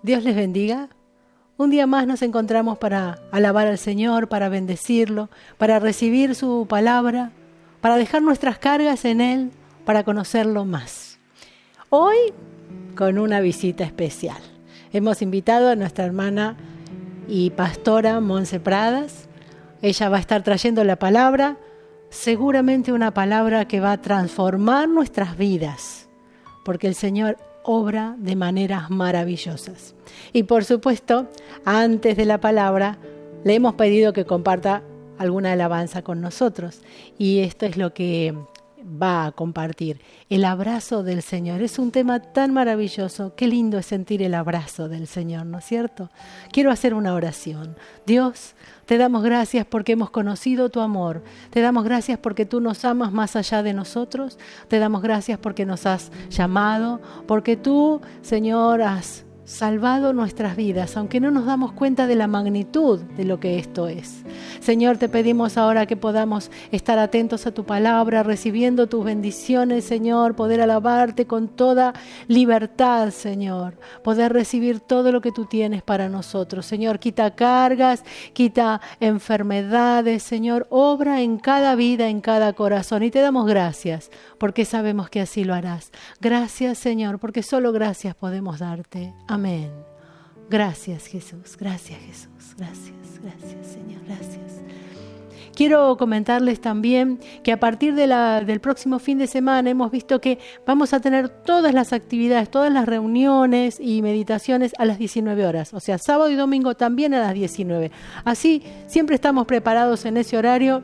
Dios les bendiga. Un día más nos encontramos para alabar al Señor, para bendecirlo, para recibir su palabra, para dejar nuestras cargas en Él, para conocerlo más. Hoy con una visita especial. Hemos invitado a nuestra hermana y pastora Monse Pradas. Ella va a estar trayendo la palabra, seguramente una palabra que va a transformar nuestras vidas, porque el Señor obra de maneras maravillosas. Y por supuesto, antes de la palabra, le hemos pedido que comparta alguna alabanza con nosotros. Y esto es lo que va a compartir. El abrazo del Señor. Es un tema tan maravilloso. Qué lindo es sentir el abrazo del Señor, ¿no es cierto? Quiero hacer una oración. Dios, te damos gracias porque hemos conocido tu amor. Te damos gracias porque tú nos amas más allá de nosotros. Te damos gracias porque nos has llamado, porque tú, Señor, has salvado nuestras vidas, aunque no nos damos cuenta de la magnitud de lo que esto es. Señor, te pedimos ahora que podamos estar atentos a tu palabra, recibiendo tus bendiciones, Señor, poder alabarte con toda libertad, Señor, poder recibir todo lo que tú tienes para nosotros. Señor, quita cargas, quita enfermedades, Señor, obra en cada vida, en cada corazón, y te damos gracias, porque sabemos que así lo harás. Gracias, Señor, porque solo gracias podemos darte. Amén. Gracias, Jesús. Gracias, Jesús. Gracias, Señor. Gracias. Quiero comentarles también que a partir del próximo fin de semana hemos visto que vamos a tener todas las actividades, todas las reuniones y meditaciones a las 19 horas. O sea, sábado y domingo también a las 19. Así siempre estamos preparados en ese horario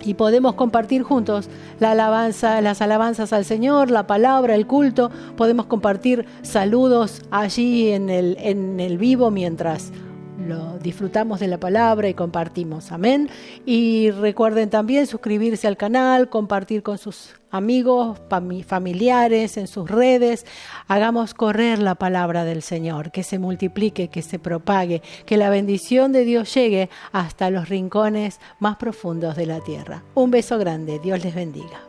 y podemos compartir juntos la alabanza, las alabanzas al Señor, la palabra, el culto. Podemos compartir saludos allí en el vivo mientras lo disfrutamos de la palabra y compartimos. Amén. Y recuerden también suscribirse al canal, compartir con sus amigos, familiares, en sus redes. Hagamos correr la palabra del Señor, que se multiplique, que se propague, que la bendición de Dios llegue hasta los rincones más profundos de la tierra. Un beso grande. Dios les bendiga.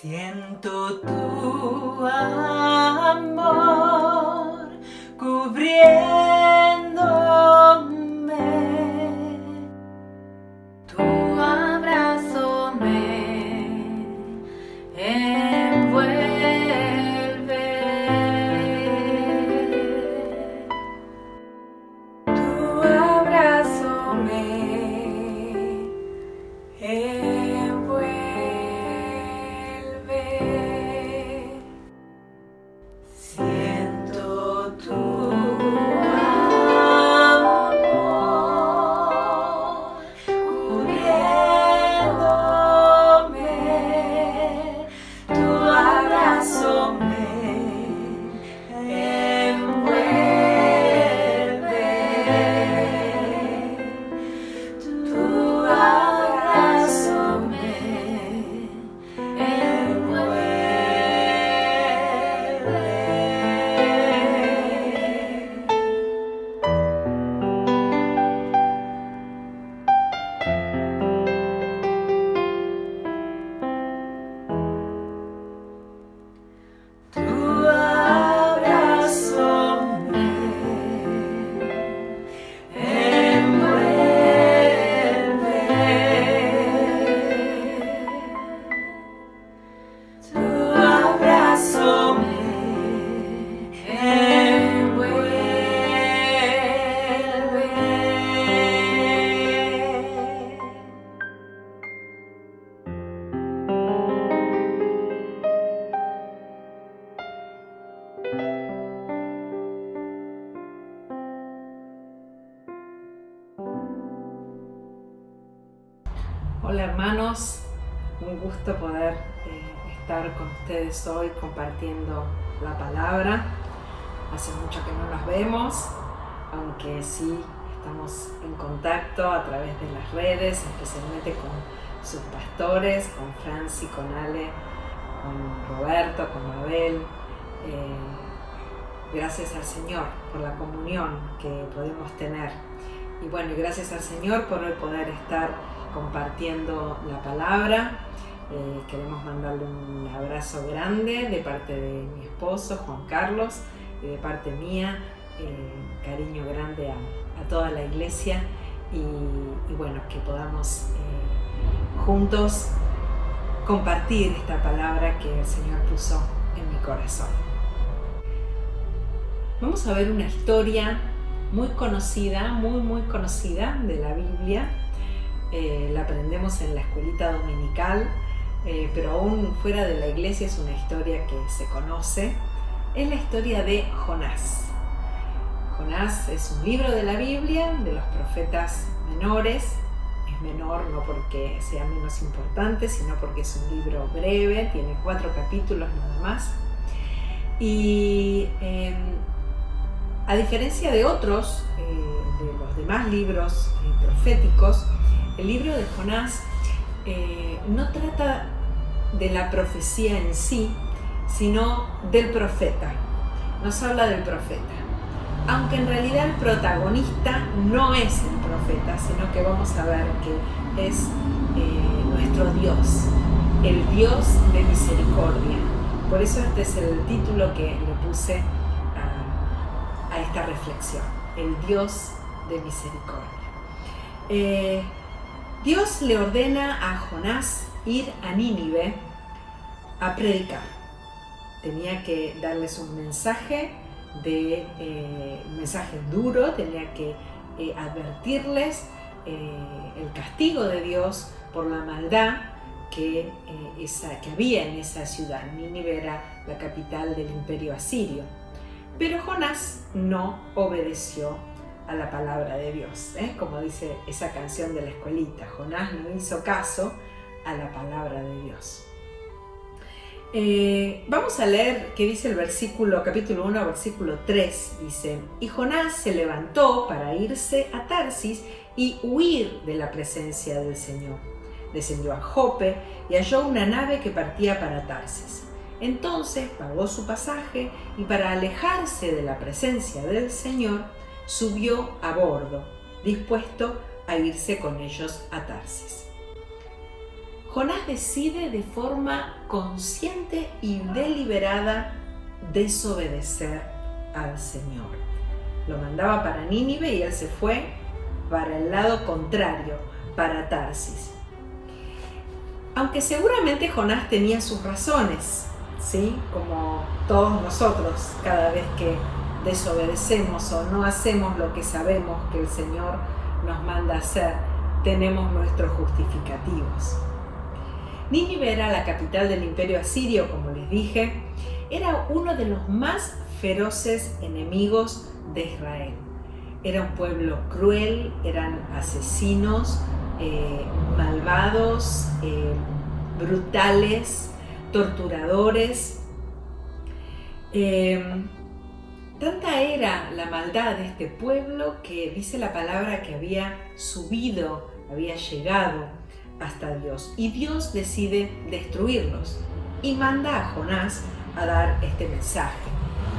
Siento tu amor cubriéndome, tu abrazo me envuelve, tu abrazo me envuelve. Siento tu amor cubriéndome, tu abrazo me envuelve, tu abrazo me Hola hermanos, un gusto poder estar con ustedes hoy compartiendo la palabra. Hace mucho que no nos vemos, aunque sí estamos en contacto a través de las redes, especialmente con sus pastores, con Franci, con Ale, con Roberto, con Abel. Gracias al Señor por la comunión que podemos tener. Y bueno, gracias al Señor por hoy poder estar compartiendo la palabra. Queremos mandarle un abrazo grande de parte de mi esposo, Juan Carlos, y de parte mía, cariño grande a toda la iglesia. Y bueno, que podamos juntos compartir esta palabra que el Señor puso en mi corazón. Vamos a ver una historia muy conocida, muy conocida de la Biblia. La aprendemos en la escuelita dominical, pero aún fuera de la iglesia es una historia que se conoce. Es la historia de Jonás. Jonás es un libro de la Biblia, de los profetas menores. Es menor no porque sea menos importante, sino porque es un libro breve, tiene 4 capítulos nada más. Y a diferencia de otros, de los demás libros proféticos, el libro de Jonás no trata de la profecía en sí, sino del profeta. Nos habla del profeta. Aunque en realidad el protagonista no es el profeta, sino que vamos a ver que es nuestro Dios, el Dios de misericordia. Por eso este es el título que le puse a esta reflexión, el Dios de misericordia. Dios le ordena a Jonás ir a Nínive a predicar. Tenía que darles un mensaje un mensaje duro, tenía que advertirles el castigo de Dios por la maldad que había en esa ciudad. Nínive era la capital del imperio asirio. Pero Jonás no obedeció a la palabra de Dios, como dice esa canción de la escuelita. Jonás no hizo caso a la palabra de Dios. Vamos a leer qué dice el capítulo 1, versículo 3. Dice: y Jonás se levantó para irse a Tarsis y huir de la presencia del Señor. Descendió a Jope y halló una nave que partía para Tarsis. Entonces pagó su pasaje y para alejarse de la presencia del Señor subió a bordo, dispuesto a irse con ellos a Tarsis. Jonás decide de forma consciente y deliberada desobedecer al Señor. Lo mandaba para Nínive y él se fue para el lado contrario, para Tarsis. Aunque seguramente Jonás tenía sus razones, ¿sí? Como todos nosotros, cada vez que desobedecemos o no hacemos lo que sabemos que el Señor nos manda hacer, tenemos nuestros justificativos. Nínive era la capital del imperio asirio, como les dije. Era uno de los más feroces enemigos de Israel. Era un pueblo cruel, eran asesinos, malvados, brutales, torturadores. Tanta era la maldad de este pueblo que dice la palabra que había llegado hasta Dios. Y Dios decide destruirlos y manda a Jonás a dar este mensaje.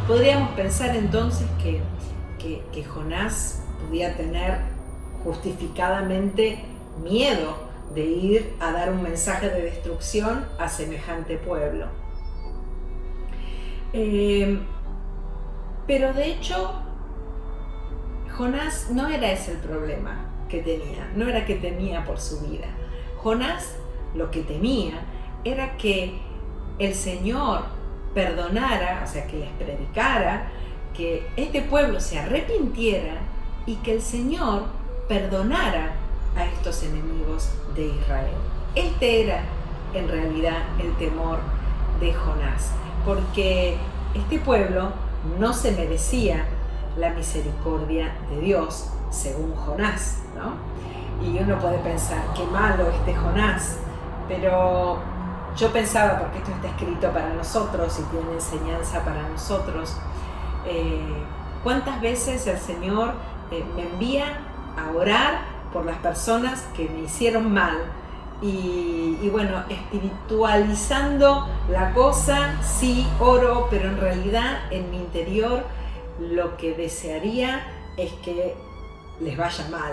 Podríamos pensar entonces que Jonás podía tener justificadamente miedo de ir a dar un mensaje de destrucción a semejante pueblo. Pero de hecho, Jonás no era ese el problema que tenía, no era que temía por su vida. Jonás lo que temía era que el Señor perdonara, o sea, que les predicara, que este pueblo se arrepintiera y que el Señor perdonara a estos enemigos de Israel. Este era en realidad el temor de Jonás, porque este pueblo no se merecía la misericordia de Dios, según Jonás, ¿no? Y uno puede pensar, qué malo este Jonás, pero yo pensaba, porque esto está escrito para nosotros y tiene enseñanza para nosotros, cuántas veces el Señor me envía a orar por las personas que me hicieron mal. Y bueno, espiritualizando la cosa, sí oro, pero en realidad en mi interior lo que desearía es que les vaya mal,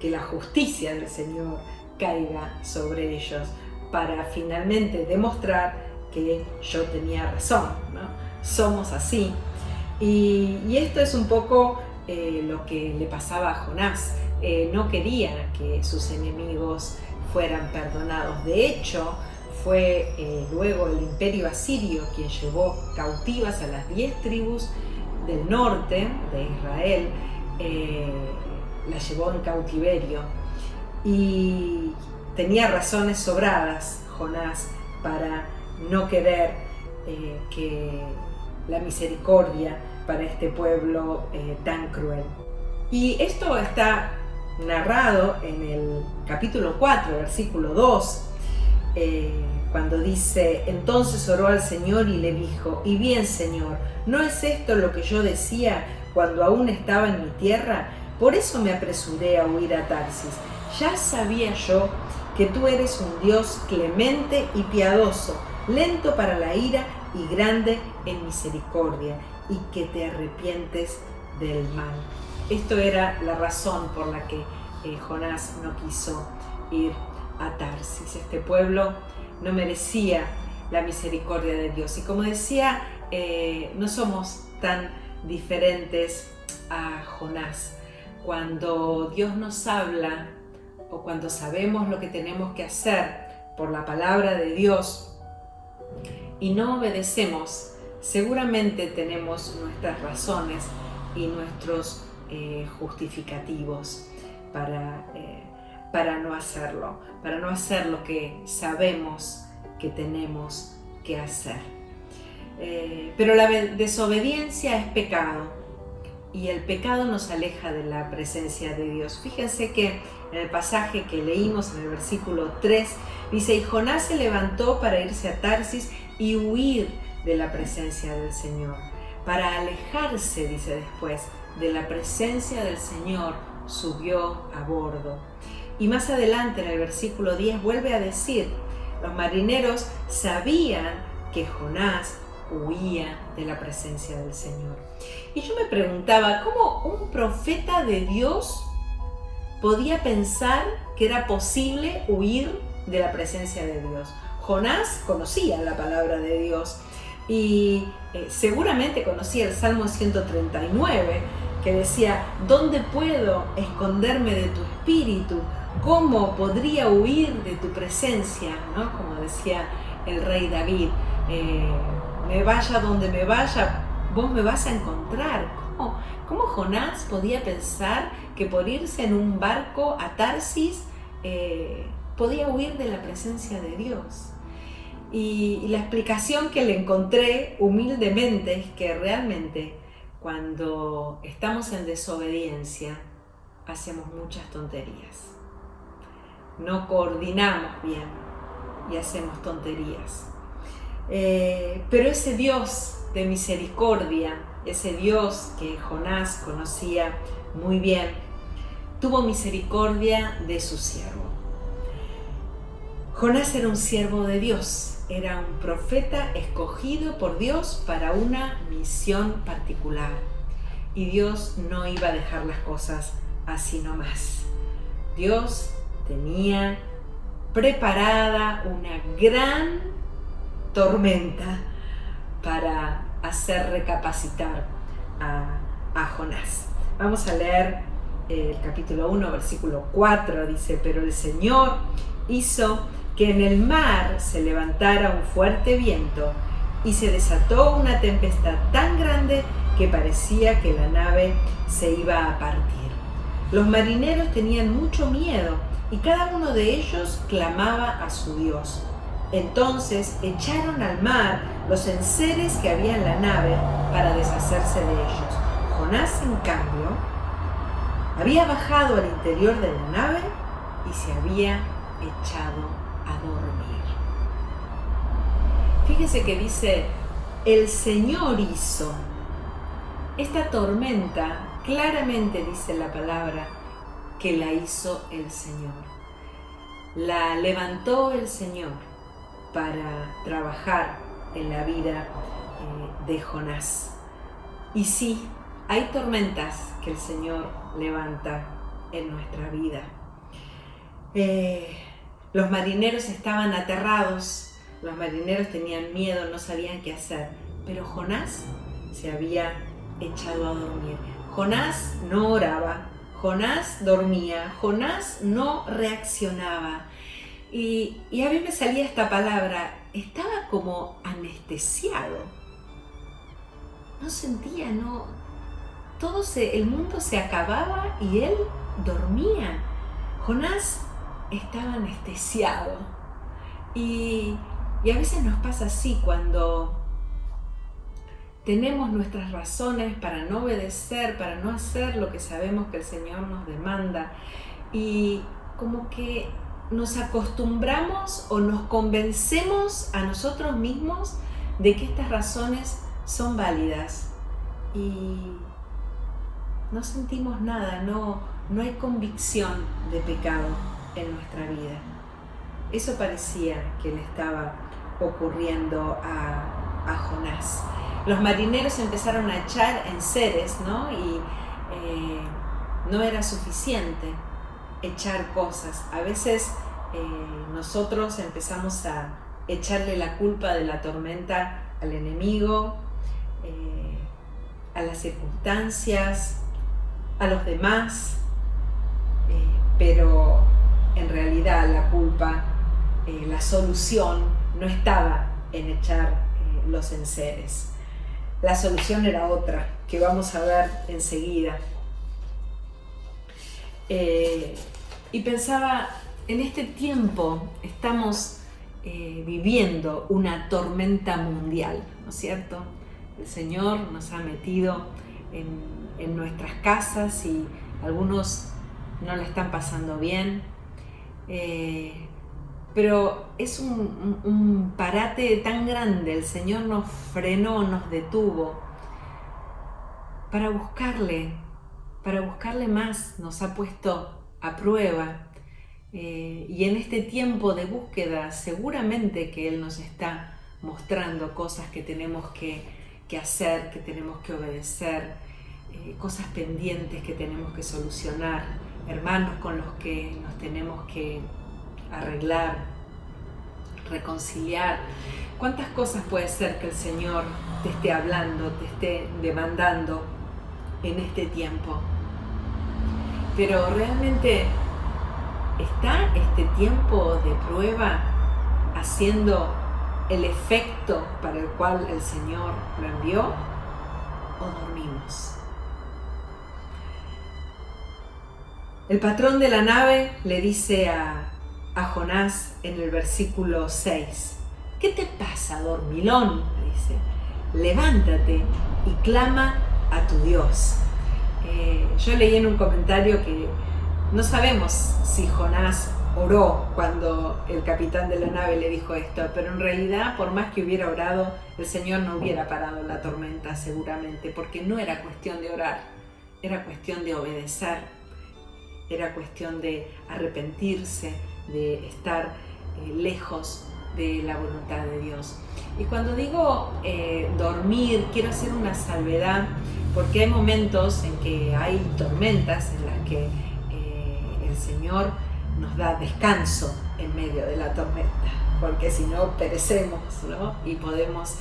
que la justicia del Señor caiga sobre ellos, para finalmente demostrar que yo tenía razón, ¿no? Somos así. Y esto es un poco lo que le pasaba a Jonás. No quería que sus enemigos fueran perdonados. De hecho, fue luego el imperio asirio quien llevó cautivas a las 10 tribus del norte de Israel, las llevó en cautiverio. Y tenía razones sobradas Jonás para no querer que la misericordia para este pueblo tan cruel. Y esto está narrado en el capítulo 4, versículo 2, cuando dice: entonces oró al Señor y le dijo: y bien, Señor, ¿no es esto lo que yo decía cuando aún estaba en mi tierra? Por eso me apresuré a huir a Tarsis. Ya sabía yo que tú eres un Dios clemente y piadoso, lento para la ira y grande en misericordia, y que te arrepientes del mal. Esto era la razón por la que Jonás no quiso ir a Tarsis. Este pueblo no merecía la misericordia de Dios. Y como decía, no somos tan diferentes a Jonás. Cuando Dios nos habla o cuando sabemos lo que tenemos que hacer por la palabra de Dios y no obedecemos, seguramente tenemos nuestras razones y nuestros justificativos para no hacerlo, para no hacer lo que sabemos que tenemos que hacer. Pero la desobediencia es pecado y el pecado nos aleja de la presencia de Dios. Fíjense que en el pasaje que leímos en el versículo 3 dice: y Jonás se levantó para irse a Tarsis y huir de la presencia del Señor. Para alejarse, dice después, de la presencia del Señor, subió a bordo. Y más adelante en el versículo 10 vuelve a decir: los marineros sabían que Jonás huía de la presencia del Señor. Y yo me preguntaba, ¿cómo un profeta de Dios podía pensar que era posible huir de la presencia de Dios? Jonás conocía la palabra de Dios y seguramente conocía el Salmo 139, que decía: ¿dónde puedo esconderme de tu espíritu? ¿Cómo podría huir de tu presencia? ¿No? Como decía el rey David, me vaya donde me vaya, vos me vas a encontrar. ¿Cómo Jonás podía pensar que por irse en un barco a Tarsis podía huir de la presencia de Dios? Y la explicación que le encontré humildemente es que realmente cuando estamos en desobediencia hacemos muchas tonterías. No coordinamos bien y hacemos tonterías. Pero ese Dios de misericordia, ese Dios que Jonás conocía muy bien, tuvo misericordia de su siervo. Jonás era un siervo de Dios, era un profeta escogido por Dios para una misión particular. Y Dios no iba a dejar las cosas así nomás. Dios tenía preparada una gran tormenta para hacer recapacitar a Jonás. Vamos a leer el capítulo 1, versículo 4. Dice: pero el Señor hizo que en el mar se levantara un fuerte viento y se desató una tempestad tan grande que parecía que la nave se iba a partir. Los marineros tenían mucho miedo y cada uno de ellos clamaba a su Dios. Entonces echaron al mar los enseres que había en la nave para deshacerse de ellos. Jonás, en cambio, había bajado al interior de la nave y se había echado a dormir. Fíjese que dice: el Señor hizo. Esta tormenta, claramente dice la palabra, que la hizo el Señor. La levantó el Señor para trabajar en la vida de Jonás. Y sí, hay tormentas que el Señor levanta en nuestra vida. Los marineros estaban aterrados, los marineros tenían miedo, no sabían qué hacer, pero Jonás se había echado a dormir. Jonás no oraba, Jonás dormía, Jonás no reaccionaba. Y a mí me salía esta palabra, estaba como anestesiado. No sentía, el mundo se acababa y él dormía. Jonás estaba anestesiado. Y a veces nos pasa así cuando tenemos nuestras razones para no obedecer, para no hacer lo que sabemos que el Señor nos demanda. Y como que nos acostumbramos o nos convencemos a nosotros mismos de que estas razones son válidas. Y no sentimos nada, no hay convicción de pecado en nuestra vida. Eso parecía que le estaba ocurriendo a Jonás. Los marineros empezaron a echar enseres, y no era suficiente echar cosas. A veces nosotros empezamos a echarle la culpa de la tormenta al enemigo, a las circunstancias, a los demás, pero en realidad la culpa, la solución no estaba en echar los enseres. La solución era otra, que vamos a ver enseguida. Y pensaba, en este tiempo estamos viviendo una tormenta mundial, ¿no es cierto? El Señor nos ha metido en nuestras casas y algunos no la están pasando bien, pero es un parate tan grande. El Señor nos frenó, nos detuvo para buscarle más, nos ha puesto a prueba, y en este tiempo de búsqueda seguramente que Él nos está mostrando cosas que tenemos que hacer, que tenemos que obedecer, cosas pendientes que tenemos que solucionar, hermanos con los que nos tenemos que arreglar, reconciliar. ¿Cuántas cosas puede ser que el Señor te esté hablando, te esté demandando en este tiempo? Pero realmente, ¿está este tiempo de prueba haciendo el efecto para el cual el Señor lo envió, o dormimos? El patrón de la nave le dice a Jonás en el versículo 6, ¿qué te pasa, dormilón? Le dice, levántate y clama a tu Dios. Yo leí en un comentario que no sabemos si Jonás oró cuando el capitán de la nave le dijo esto, pero en realidad, por más que hubiera orado, el Señor no hubiera parado la tormenta seguramente, porque no era cuestión de orar, era cuestión de obedecer, era cuestión de arrepentirse, de estar lejos de la voluntad de Dios. Y cuando digo dormir, quiero hacer una salvedad, porque hay momentos en que hay tormentas en las que el Señor nos da descanso en medio de la tormenta, porque si no perecemos, ¿no? Y podemos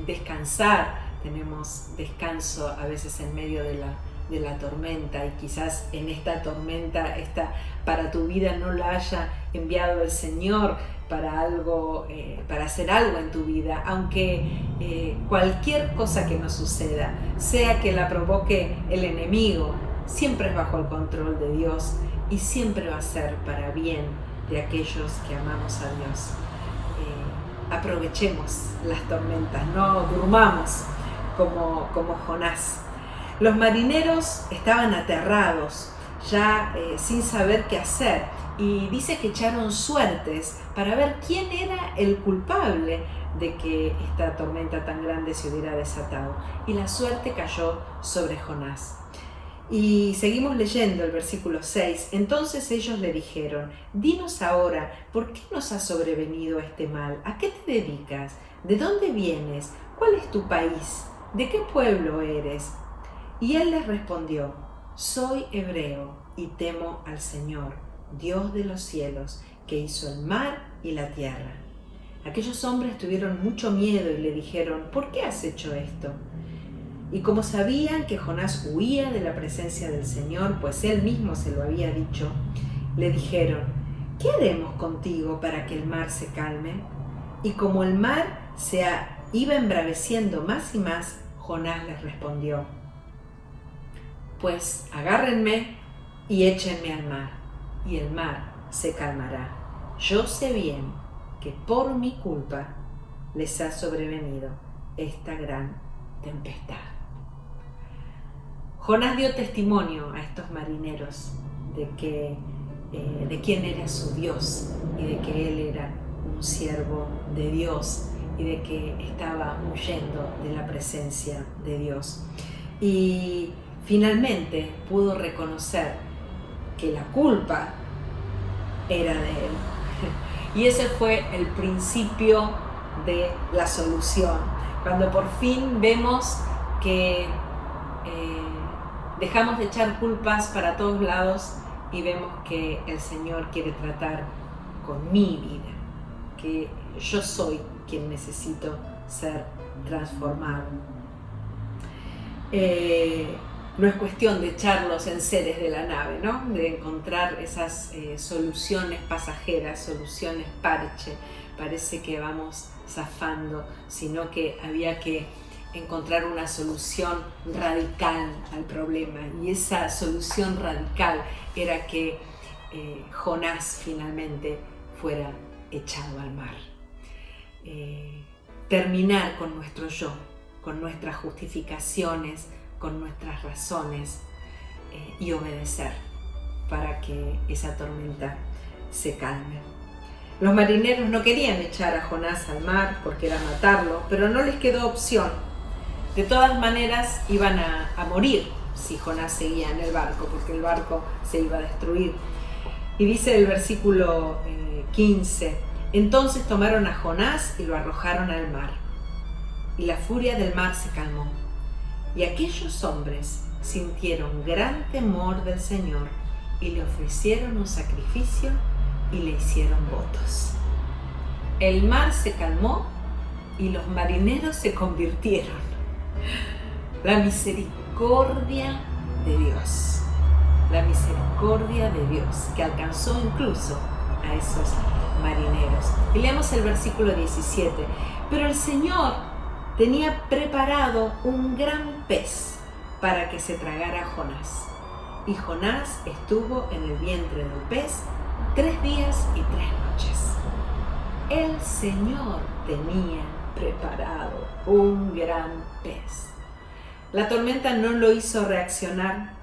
descansar, tenemos descanso a veces en medio de la tormenta, y quizás en esta tormenta para tu vida no la haya enviado el Señor para hacer algo en tu vida, aunque cualquier cosa que nos suceda, sea que la provoque el enemigo, siempre es bajo el control de Dios y siempre va a ser para bien de aquellos que amamos a Dios. Aprovechemos las tormentas, no durmamos como Jonás. Los marineros estaban aterrados, ya sin saber qué hacer, y dice que echaron suertes para ver quién era el culpable de que esta tormenta tan grande se hubiera desatado. Y la suerte cayó sobre Jonás. Y seguimos leyendo el versículo 6. Entonces ellos le dijeron: dinos ahora, ¿por qué nos ha sobrevenido este mal? ¿A qué te dedicas? ¿De dónde vienes? ¿Cuál es tu país? ¿De qué pueblo eres? Y él les respondió: soy hebreo y temo al Señor, Dios de los cielos, que hizo el mar y la tierra. Aquellos hombres tuvieron mucho miedo y le dijeron: ¿por qué has hecho esto? Y como sabían que Jonás huía de la presencia del Señor, pues él mismo se lo había dicho, le dijeron: ¿qué haremos contigo para que el mar se calme? Y como el mar iba embraveciendo más y más, Jonás les respondió: pues agárrenme y échenme al mar, y el mar se calmará. Yo sé bien que por mi culpa les ha sobrevenido esta gran tempestad. Jonás dio testimonio a estos marineros de quién era su Dios y de que él era un siervo de Dios y de que estaba huyendo de la presencia de Dios. Y finalmente pudo reconocer que la culpa era de él. Y ese fue el principio de la solución. Cuando por fin vemos que dejamos de echar culpas para todos lados y vemos que el Señor quiere tratar con mi vida, que yo soy quien necesito ser transformado. No es cuestión de echarlos en seres de la nave, ¿no? De encontrar esas soluciones pasajeras, soluciones parche. Parece que vamos zafando, sino que había que encontrar una solución radical al problema. Y esa solución radical era que Jonás finalmente fuera echado al mar. Terminar con nuestro yo, con nuestras justificaciones, con nuestras razones y obedecer para que esa tormenta se calme. Los marineros no querían echar a Jonás al mar porque era matarlo, pero no les quedó opción. De todas maneras iban a morir si Jonás seguía en el barco, porque el barco se iba a destruir. Y dice el versículo 15: entonces tomaron a Jonás y lo arrojaron al mar, y la furia del mar se calmó. Y aquellos hombres sintieron gran temor del Señor y le ofrecieron un sacrificio y le hicieron votos. El mar se calmó y los marineros se convirtieron. La misericordia de Dios, la misericordia de Dios que alcanzó incluso a esos marineros. Y leemos el versículo 17. Pero el Señor tenía preparado un gran pez para que se tragara a Jonás. Y Jonás estuvo en el vientre del pez 3 días y 3 noches. El Señor tenía preparado un gran pez. La tormenta no lo hizo reaccionar,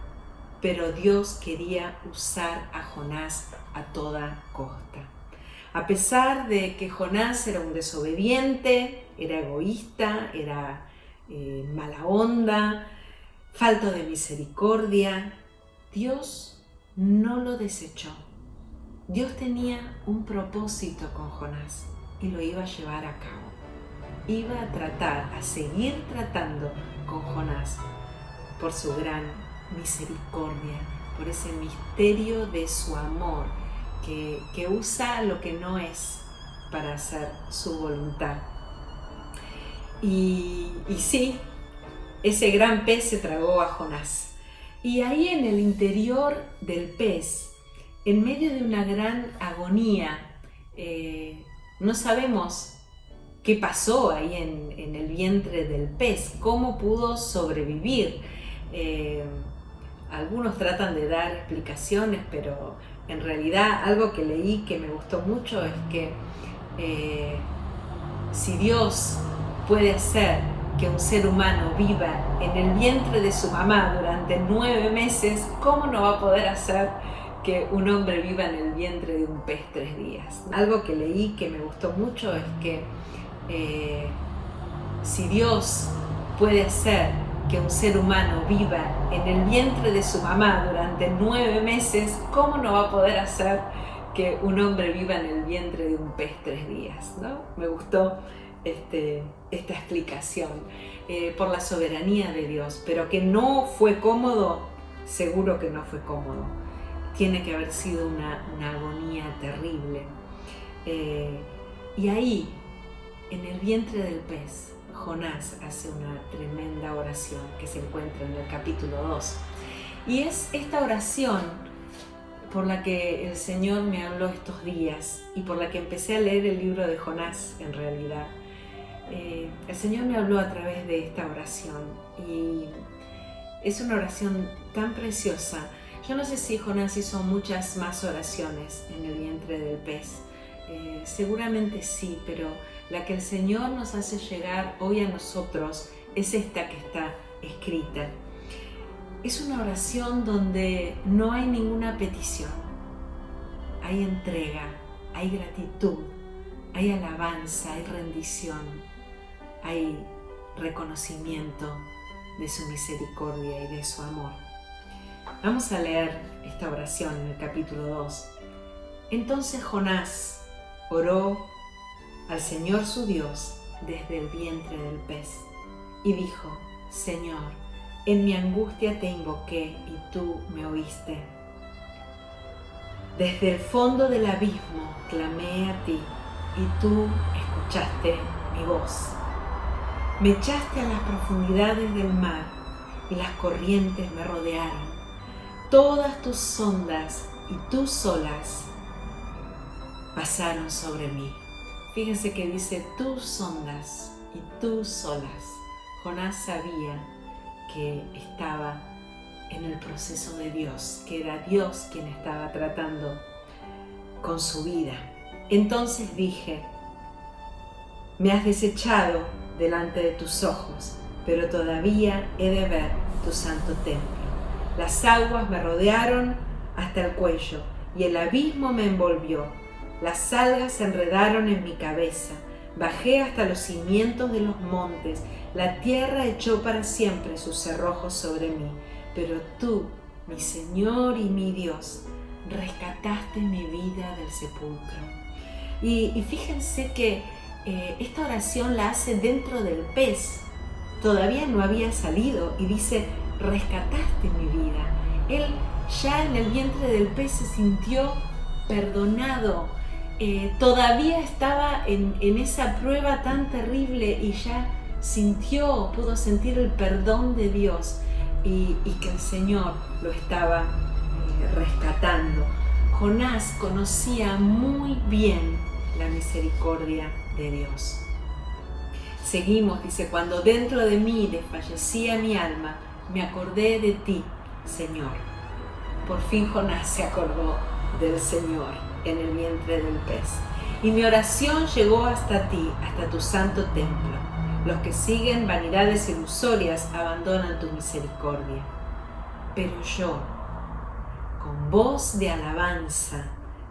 pero Dios quería usar a Jonás a toda costa. A pesar de que Jonás era un desobediente, era egoísta, era mala onda, falto de misericordia, Dios no lo desechó. Dios tenía un propósito con Jonás y lo iba a llevar a cabo. Iba a seguir tratando con Jonás por su gran misericordia, por ese misterio de su amor que usa lo que no es para hacer su voluntad. Y sí, ese gran pez se tragó a Jonás. Y ahí en el interior del pez, en medio de una gran agonía, no sabemos qué pasó ahí en el vientre del pez, cómo pudo sobrevivir. Algunos tratan de dar explicaciones, pero en realidad algo que leí que me gustó mucho es que si Dios puede hacer que un ser humano viva en el vientre de su mamá durante 9 meses, ¿cómo no va a poder hacer que un hombre viva en el vientre de un pez 3 días? Algo que leí que me gustó mucho es que si Dios puede hacer que un ser humano viva en el vientre de su mamá durante 9 meses, ¿cómo no va a poder hacer que un hombre viva en el vientre de un pez 3 días? ¿No? Me gustó esta explicación por la soberanía de Dios, pero que no fue cómodo, seguro que no fue cómodo. Tiene que haber sido una agonía terrible. Y ahí, en el vientre del pez, Jonás hace una tremenda oración que se encuentra en el capítulo 2. Y es esta oración por la que el Señor me habló estos días y por la que empecé a leer el libro de Jonás en realidad. El Señor me habló a través de esta oración y es una oración tan preciosa. Yo no sé si Jonás hizo muchas más oraciones en el vientre del pez. Seguramente sí, pero la que el Señor nos hace llegar hoy a nosotros es esta que está escrita. Es una oración donde no hay ninguna petición. Hay entrega, hay gratitud, hay alabanza, hay rendición, hay reconocimiento de su misericordia y de su amor. Vamos a leer esta oración en el capítulo 2. Entonces Jonás oró al Señor su Dios desde el vientre del pez y dijo: Señor, en mi angustia te invoqué y tú me oíste. Desde el fondo del abismo clamé a ti y tú escuchaste mi voz. Me echaste a las profundidades del mar y las corrientes me rodearon. Todas tus ondas y tus olas pasaron sobre mí. Fíjense que dice tus ondas y tus olas. Jonás sabía que estaba en el proceso de Dios, que era Dios quien estaba tratando con su vida. Entonces dije: me has desechado delante de tus ojos, pero todavía he de ver tu santo templo. Las aguas me rodearon hasta el cuello y el abismo me envolvió. Las algas se enredaron en mi cabeza. Bajé hasta los cimientos de los montes. La tierra echó para siempre sus cerrojos sobre mí. Pero tú, mi Señor y mi Dios, rescataste mi vida del sepulcro. Y fíjense que esta oración la hace dentro del pez. Todavía no había salido y dice: rescataste mi vida. Él ya en el vientre del pez se sintió perdonado. Todavía estaba en esa prueba tan terrible y ya pudo sentir el perdón de Dios y que el Señor lo estaba rescatando. Jonás conocía muy bien la misericordia de Dios. Seguimos, dice: cuando dentro de mí desfallecía mi alma, me acordé de ti, Señor. Por fin Jonás se acordó del Señor en el vientre del pez. Y mi oración llegó hasta ti, hasta tu santo templo. Los que siguen vanidades ilusorias abandonan tu misericordia. Pero yo, con voz de alabanza,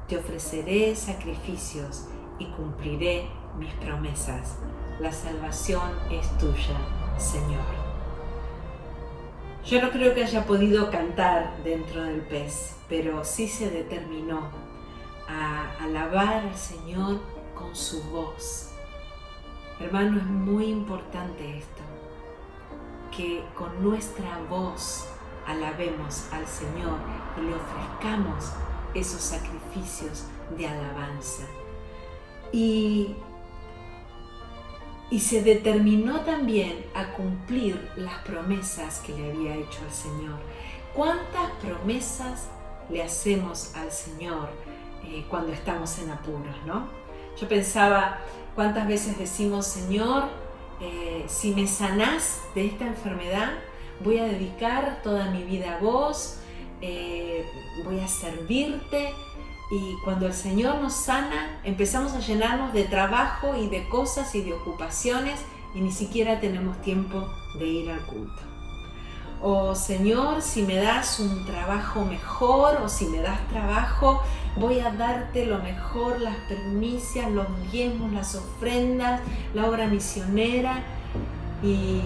te ofreceré sacrificios y cumpliré mis promesas. La salvación es tuya, Señor. Yo no creo que haya podido cantar dentro del pez, pero sí se determinó a alabar al Señor con su voz. Hermano, es muy importante esto, que con nuestra voz alabemos al Señor y le ofrezcamos esos sacrificios de alabanza. Y se determinó también a cumplir las promesas que le había hecho al Señor. ¿Cuántas promesas le hacemos al Señor cuando estamos en apuros, no? Yo pensaba, ¿cuántas veces decimos: Señor, si me sanás de esta enfermedad, voy a dedicar toda mi vida a vos, voy a servirte? Y cuando el Señor nos sana, empezamos a llenarnos de trabajo y de cosas y de ocupaciones y ni siquiera tenemos tiempo de ir al culto. O Señor, si me das un trabajo mejor o si me das trabajo, voy a darte lo mejor, las primicias, los diezmos, las ofrendas, la obra misionera. Y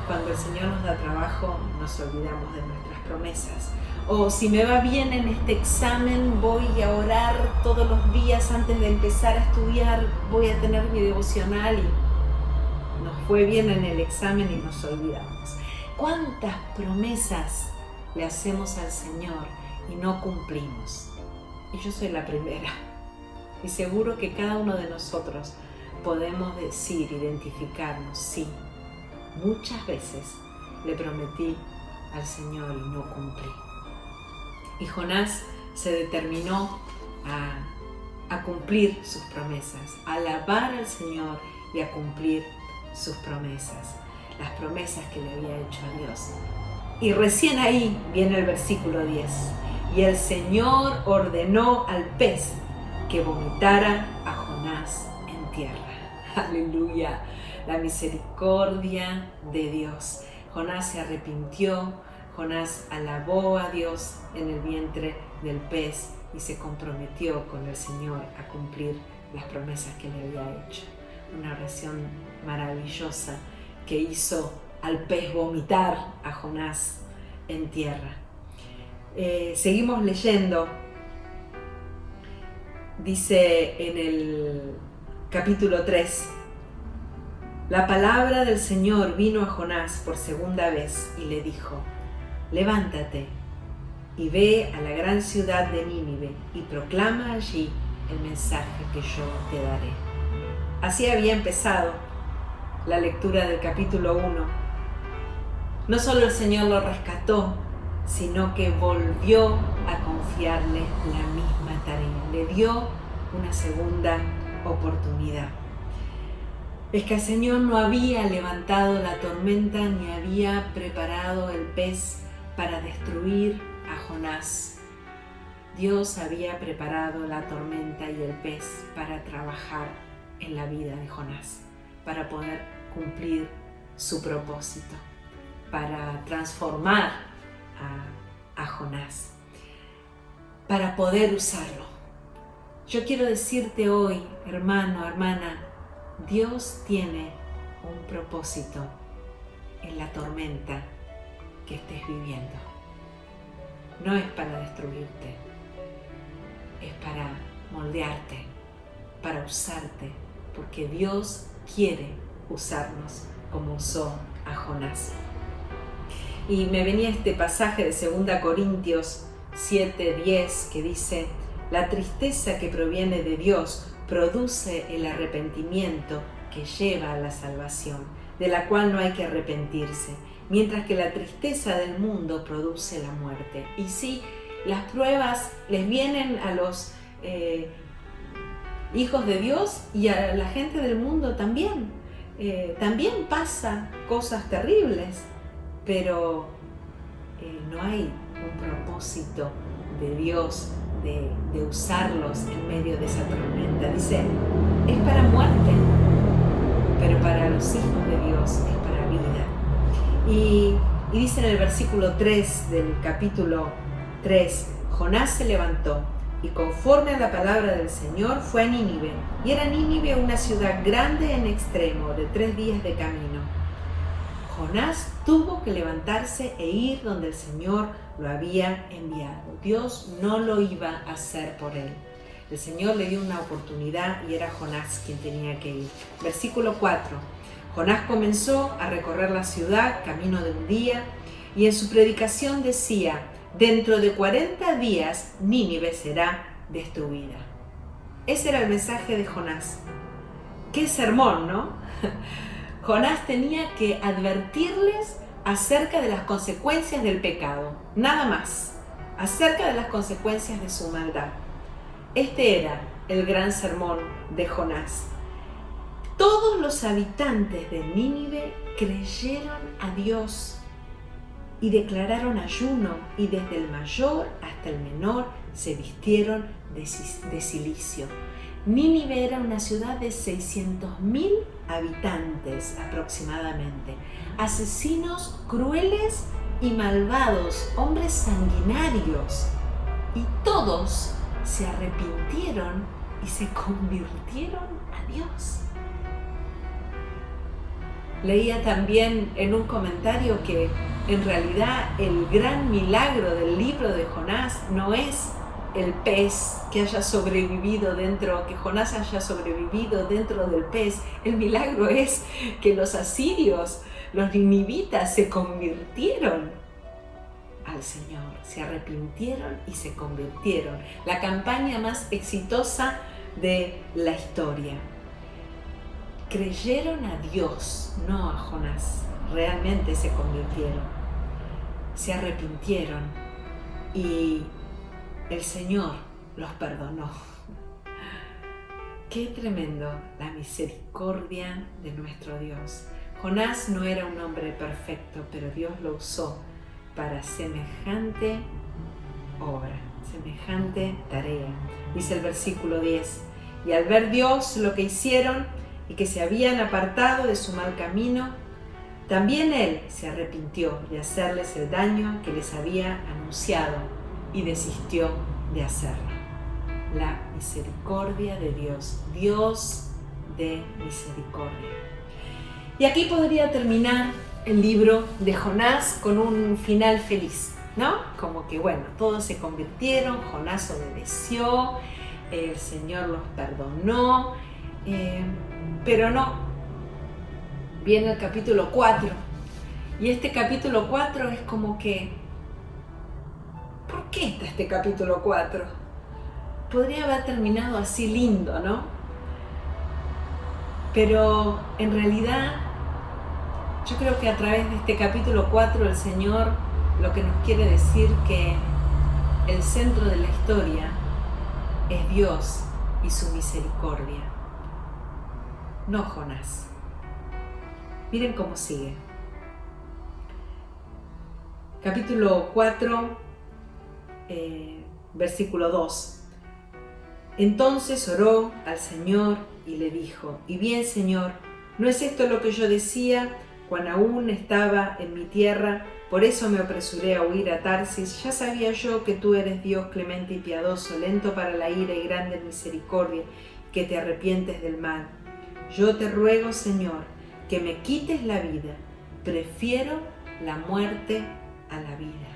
cuando el Señor nos da trabajo, nos olvidamos de nuestras promesas. O si me va bien en este examen, voy a orar todos los días antes de empezar a estudiar, voy a tener mi devocional y nos fue bien en el examen y nos olvidamos. ¿Cuántas promesas le hacemos al Señor y no cumplimos? Y yo soy la primera. Y seguro que cada uno de nosotros podemos decir, identificarnos, sí, muchas veces le prometí al Señor y no cumplí. Y Jonás se determinó a cumplir sus promesas, a alabar al Señor y a cumplir sus promesas, las promesas que le había hecho a Dios. Y recién ahí viene el versículo 10. Y el Señor ordenó al pez que vomitara a Jonás en tierra. Aleluya, la misericordia de Dios. Jonás se arrepintió, Jonás alabó a Dios en el vientre del pez y se comprometió con el Señor a cumplir las promesas que le había hecho. Una oración maravillosa que hizo al pez vomitar a Jonás en tierra. Seguimos leyendo. Dice en el capítulo 3: la palabra del Señor vino a Jonás por segunda vez y le dijo: levántate y ve a la gran ciudad de Nínive y proclama allí el mensaje que yo te daré. Así había empezado la lectura del capítulo 1. No solo el Señor lo rescató, sino que volvió a confiarle la misma tarea. Le dio una segunda oportunidad. Es que el Señor no había levantado la tormenta ni había preparado el pez para destruir a Jonás. Dios había preparado la tormenta y el pez para trabajar en la vida de Jonás, para poder cumplir su propósito, para transformar a Jonás, para poder usarlo. Yo quiero decirte hoy, hermano, hermana, Dios tiene un propósito en la tormenta que estés viviendo. No es para destruirte, es para moldearte, para usarte, porque Dios quiere usarnos como usó a Jonás. Y me venía este pasaje de 2 Corintios 7:10 que dice: la tristeza que proviene de Dios produce el arrepentimiento que lleva a la salvación, de la cual no hay que arrepentirse, mientras que la tristeza del mundo produce la muerte. Y sí, las pruebas les vienen a los hijos de Dios y a la gente del mundo también. También pasan cosas terribles, pero no hay un propósito de Dios de usarlos en medio de esa tormenta. Dice, es para muerte, pero para los hijos de Dios es para vida. Y dice en el versículo 3 del capítulo 3, Jonás se levantó y conforme a la palabra del Señor fue a Nínive. Y era Nínive una ciudad grande en extremo, de 3 días de camino. Jonás tuvo que levantarse e ir donde el Señor lo había enviado. Dios no lo iba a hacer por él. El Señor le dio una oportunidad y era Jonás quien tenía que ir. Versículo 4. Jonás comenzó a recorrer la ciudad camino de un día y en su predicación decía: dentro de 40 días Nínive será destruida. Ese era el mensaje de Jonás. ¡Qué sermón!, ¿no? Jonás tenía que advertirles acerca de las consecuencias del pecado, nada más, acerca de las consecuencias de su maldad. Este era el gran sermón de Jonás. Todos los habitantes de Nínive creyeron a Dios y declararon ayuno, y desde el mayor hasta el menor se vistieron de cilicio. Nínive era una ciudad de 600.000 habitantes aproximadamente, asesinos crueles y malvados, hombres sanguinarios, y todos se arrepintieron y se convirtieron a Dios. Leía también en un comentario que en realidad el gran milagro del libro de Jonás no es el pez que haya sobrevivido dentro, que Jonás haya sobrevivido dentro del pez. El milagro es que los asirios, los ninivitas, se convirtieron al Señor, se arrepintieron y se convirtieron. La campaña más exitosa de la historia. Creyeron a Dios, no a Jonás. Realmente se convirtieron, se arrepintieron y el Señor los perdonó. Qué tremendo la misericordia de nuestro Dios. Jonás no era un hombre perfecto, pero Dios lo usó para semejante obra, semejante tarea. Dice el versículo 10, y al ver Dios lo que hicieron y que se habían apartado de su mal camino, también Él se arrepintió de hacerles el daño que les había anunciado y desistió de hacerlo. La misericordia de Dios, Dios de misericordia. Y aquí podría terminar el libro de Jonás con un final feliz, ¿no? Como que bueno, todos se convirtieron, Jonás obedeció, el Señor los perdonó, pero no. Viene el capítulo 4 y este capítulo 4 es como que, ¿por qué está este capítulo 4? Podría haber terminado así lindo, ¿no? Pero en realidad yo creo que a través de este capítulo 4 el Señor lo que nos quiere decir que el centro de la historia es Dios y su misericordia, no Jonás. Miren cómo sigue. Capítulo 4, versículo 2. Entonces oró al Señor y le dijo, y bien, Señor, ¿no es esto lo que yo decía cuando aún estaba en mi tierra? Por eso me apresuré a huir a Tarsis. Ya sabía yo que tú eres Dios clemente y piadoso, lento para la ira y grande en misericordia, que te arrepientes del mal. Yo te ruego, Señor, que me quites la vida. Prefiero la muerte a la vida.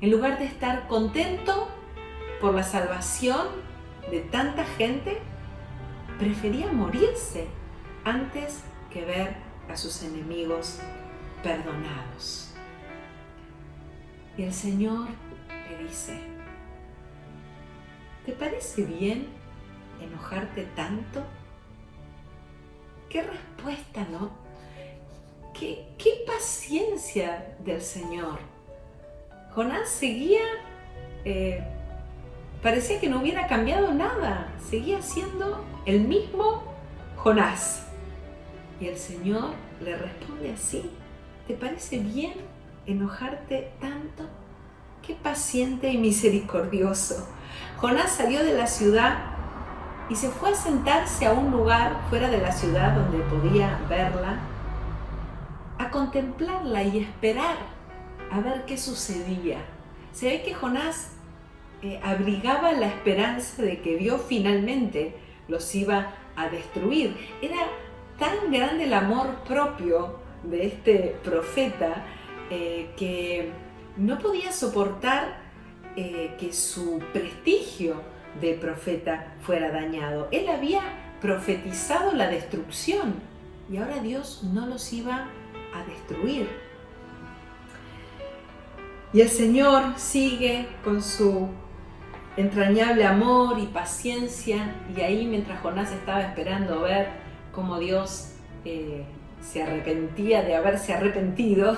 En lugar de estar contento por la salvación de tanta gente, prefería morirse antes que ver a sus enemigos perdonados. Y el Señor le dice, ¿te parece bien enojarte tanto? ¡Qué respuesta, ¿no? ¡Qué paciencia del Señor! Jonás seguía, parecía que no hubiera cambiado nada, seguía siendo el mismo Jonás. Y el Señor le responde así, ¿te parece bien enojarte tanto? ¡Qué paciente y misericordioso! Jonás salió de la ciudad y se fue a sentarse a un lugar fuera de la ciudad donde podía verla, a contemplarla y esperar a ver qué sucedía. Se ve que Jonás abrigaba la esperanza de que Dios finalmente los iba a destruir. Era tan grande el amor propio de este profeta que no podía soportar que su prestigio de profeta fuera dañado. Él había profetizado la destrucción y ahora Dios no los iba a destruir. Y el Señor sigue con su entrañable amor y paciencia, y ahí mientras Jonás estaba esperando ver cómo Dios se arrepentía de haberse arrepentido,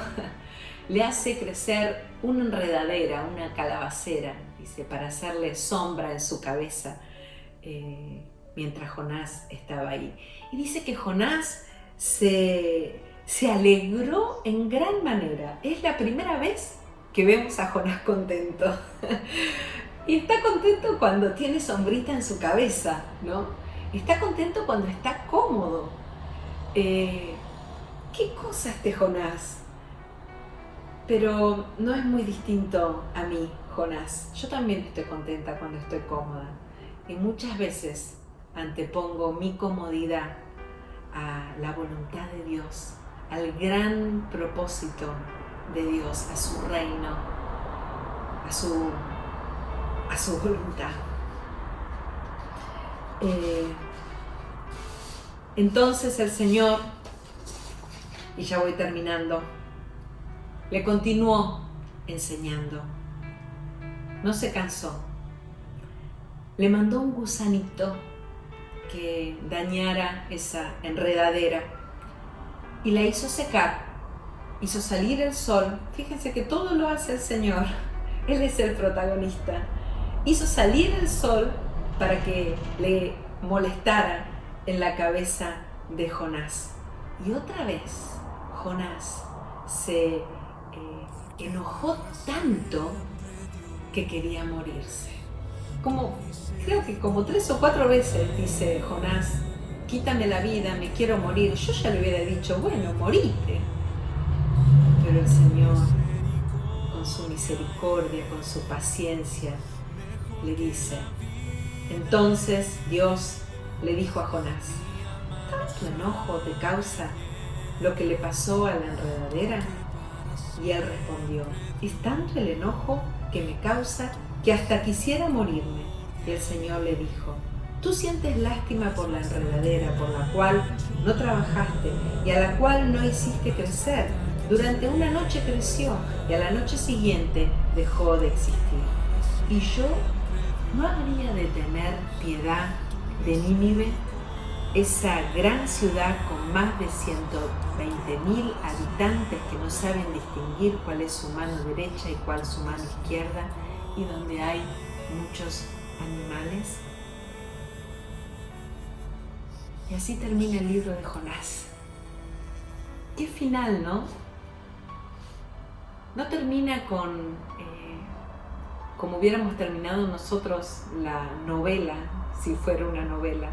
le hace crecer una enredadera, una calabacera, dice, para hacerle sombra en su cabeza mientras Jonás estaba ahí. Y dice que Jonás se alegró en gran manera. Es la primera vez que vemos a Jonás contento. Y está contento cuando tiene sombrita en su cabeza, ¿no? Está contento cuando está cómodo. ¿Qué cosa este Jonás? Pero no es muy distinto a mí, Jonás. Yo también estoy contenta cuando estoy cómoda. Y muchas veces antepongo mi comodidad a la voluntad de Dios, al gran propósito de Dios, a su reino, a su voluntad. Entonces el Señor, y ya voy terminando, le continuó enseñando. No se cansó. Le mandó un gusanito que dañara esa enredadera y la hizo secar, hizo salir el sol. Fíjense que todo lo hace el Señor, Él es el protagonista. Hizo salir el sol para que le molestara en la cabeza de Jonás. Y otra vez Jonás se enojó tanto que quería morirse. Creo que como 3 o 4 veces dice Jonás: quítame la vida, me quiero morir. Yo ya le hubiera dicho: bueno, morite. Pero el Señor, con su misericordia, con su paciencia, le dice. Entonces Dios le dijo a Jonás: ¿tanto enojo te causa lo que le pasó a la enredadera? Y él respondió: es tanto el enojo que me causa que hasta quisiera morirme. Y el Señor le dijo: tú sientes lástima por la enredadera por la cual no trabajaste y a la cual no hiciste crecer. Durante una noche creció y a la noche siguiente dejó de existir. ¿Y yo no habría de tener piedad de Nínive, esa gran ciudad con más de 120.000 habitantes que no saben distinguir cuál es su mano derecha y cuál su mano izquierda, y donde hay muchos animales? Y así termina el libro de Jonás. Qué final, ¿no? No termina como hubiéramos terminado nosotros la novela, si fuera una novela.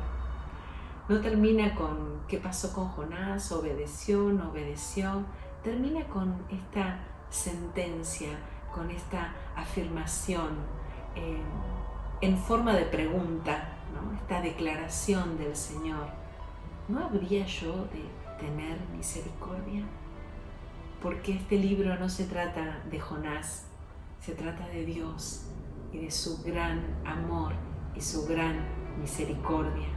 No termina con qué pasó con Jonás, obedeció, no obedeció. Termina con esta sentencia, con esta afirmación en forma de pregunta, ¿no? Esta declaración del Señor: ¿no habría yo de tener misericordia? Porque este libro no se trata de Jonás, se trata de Dios y de su gran amor y su gran misericordia.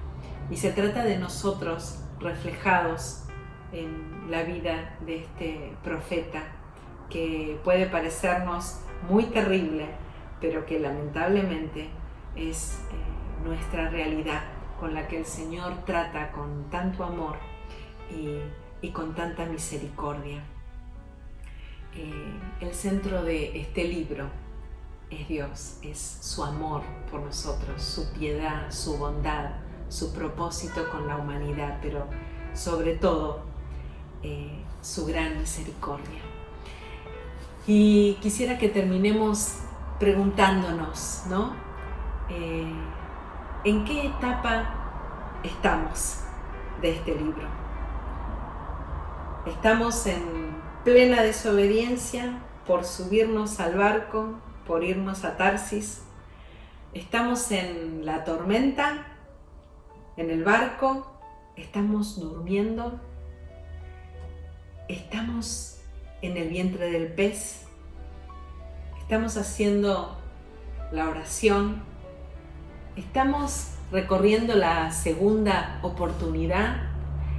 Y se trata de nosotros reflejados en la vida de este profeta, que puede parecernos muy terrible, pero que lamentablemente es nuestra realidad, con la que el Señor trata con tanto amor y con tanta misericordia. El centro de este libro es Dios, es su amor por nosotros, su piedad, su bondad, su propósito con la humanidad, pero sobre todo su gran misericordia. Y quisiera que terminemos preguntándonos, ¿no? ¿En qué etapa estamos de este libro? ¿Estamos en plena desobediencia por subirnos al barco, por irnos a Tarsis? ¿Estamos en la tormenta, en el barco? ¿Estamos durmiendo? ¿Estamos en el vientre del pez? ¿Estamos haciendo la oración? ¿Estamos recorriendo la segunda oportunidad?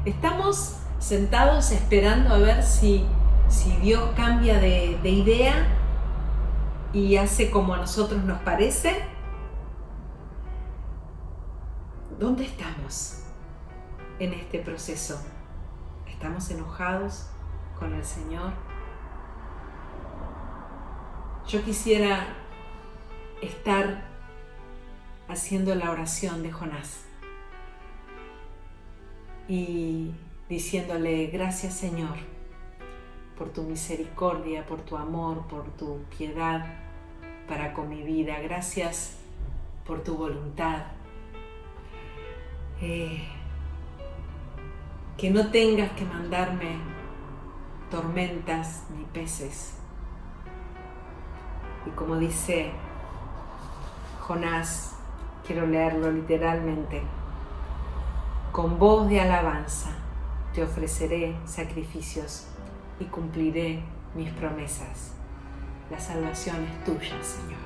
¿Estamos sentados esperando a ver si Dios cambia de idea y hace como a nosotros nos parece? ¿Dónde estamos en este proceso? ¿Estamos enojados con el Señor? Yo quisiera estar haciendo la oración de Jonás y diciéndole: gracias, Señor, por tu misericordia, por tu amor, por tu piedad para con mi vida. Gracias por tu voluntad. Que no tengas que mandarme tormentas ni peces. Y como dice Jonás, quiero leerlo literalmente: con voz de alabanza te ofreceré sacrificios y cumpliré mis promesas. La salvación es tuya, Señor.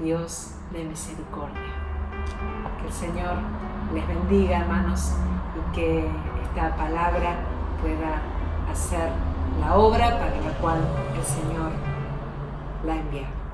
Dios de misericordia. Que el Señor les bendiga, hermanos, y que esta palabra pueda hacer la obra para la cual el Señor la envía.